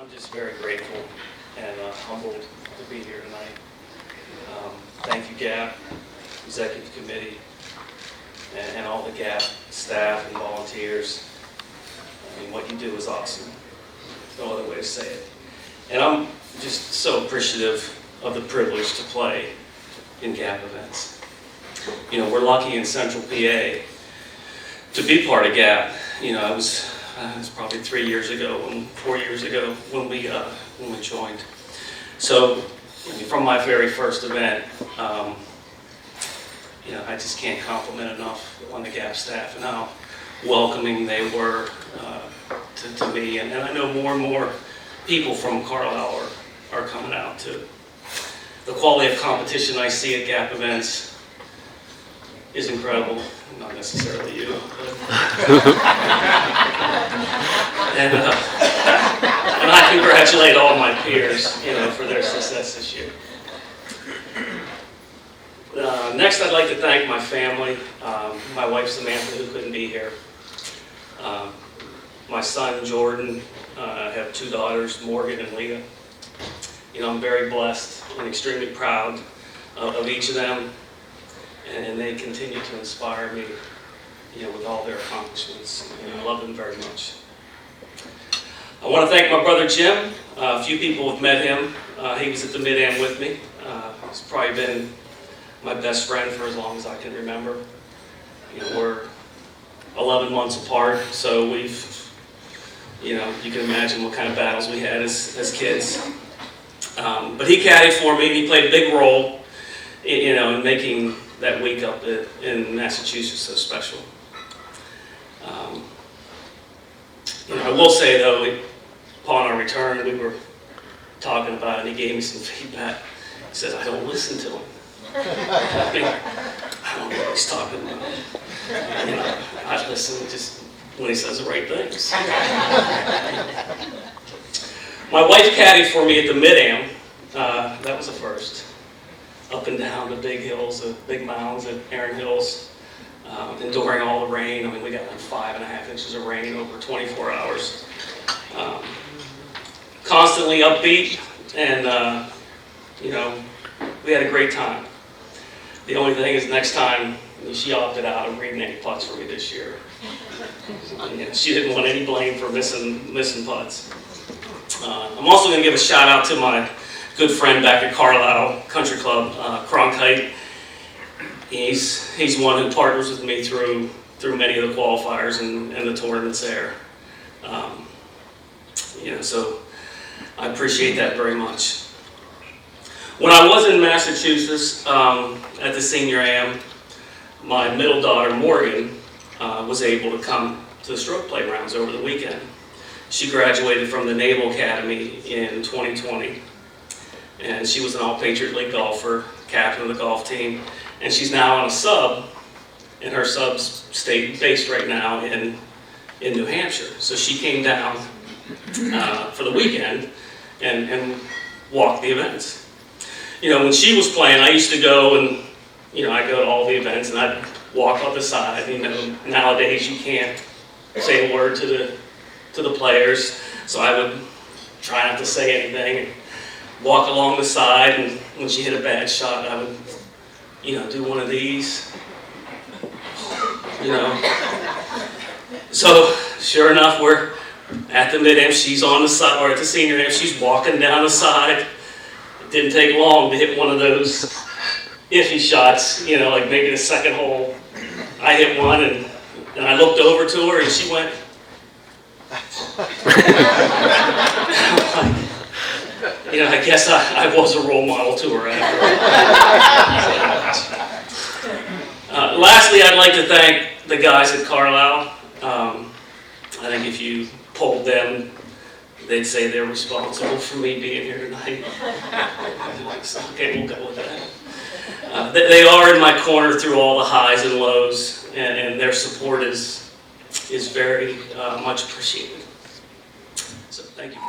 I'm just very grateful and humbled to be here tonight. Thank you, GAP, Executive Committee, and all the GAP staff and volunteers. I mean, what you do is awesome. No other way to say it. And I'm just so appreciative of the privilege to play in GAP events. You know, we're lucky in Central PA to be part of GAP. You know, it was probably 4 years ago when we joined. So, I mean, from my very first event, you know, I just can't compliment enough on the GAP staff and how welcoming they were to me. And I know more and more people from Carlisle are coming out too. The quality of competition I see at GAP events is incredible. Not necessarily you. And I congratulate all my peers, you know, for their success this year. Next, I'd like to thank my family. My wife Samantha, who couldn't be here. My son Jordan. I have 2 daughters, Morgan and Leah. You know, I'm very blessed and extremely proud of each of them, and they continue to inspire me, you know, with all their accomplishments, and I love them very much. I want to thank my brother Jim. A few people have met him. He was at the Mid-Am with me. He's probably been my best friend for as long as I can remember. You know, we're 11 months apart, so we've, you know, you can imagine what kind of battles we had as kids. But he caddied for me, and he played a big role, you know, in making that week up in Massachusetts so special. You know, I will say though, upon our return, we were talking about it, and he gave me some feedback. He says, "I don't listen to him." I mean, I don't know what he's talking about. You know, I listen just when he says the right things. My wife caddied for me at the Mid-Am. That was a first. Up and down the big hills, the big mounds at Erin Hills, enduring all the rain. I mean, we got like 5.5 inches of rain over 24 hours. Constantly upbeat, and you know, we had a great time. The only thing is, next time she opted out of reading any putts for me this year. You know, she didn't want any blame for missing putts. I'm also going to give a shout out to my good friend back at Carlisle Country Club, Cronkite. He's one who partners with me through many of the qualifiers and the tournaments there. You know, so I appreciate that very much. When I was in Massachusetts at the Senior Am, my middle daughter Morgan was able to come to the stroke play rounds over the weekend. She graduated from the Naval Academy in 2020, and she was an All-Patriot League golfer, captain of the golf team, and she's now on a sub, and her sub's based right now in New Hampshire. So she came down for the weekend and walked the events. You know, when she was playing, I used to go and, you know, I'd go to all the events and I'd walk on the side. You know, nowadays you can't say a word to the players, so I would try not to say anything and walk along the side, and when she hit a bad shot, I would, you know, do one of these, you know. So sure enough, we're at the Mid-Am, she's on the side, or at the Senior Am, she's walking down the side. It didn't take long to hit one of those iffy shots, you know, like maybe the second hole. I hit one, and I looked over to her, and she went, you know, I guess I was a role model to her after. Lastly, I'd like to thank the guys at Carlisle. I think if you polled them, they'd say they're responsible for me being here tonight. Okay, we'll go with that. They are in my corner through all the highs and lows, and their support is very much appreciated. So thank you.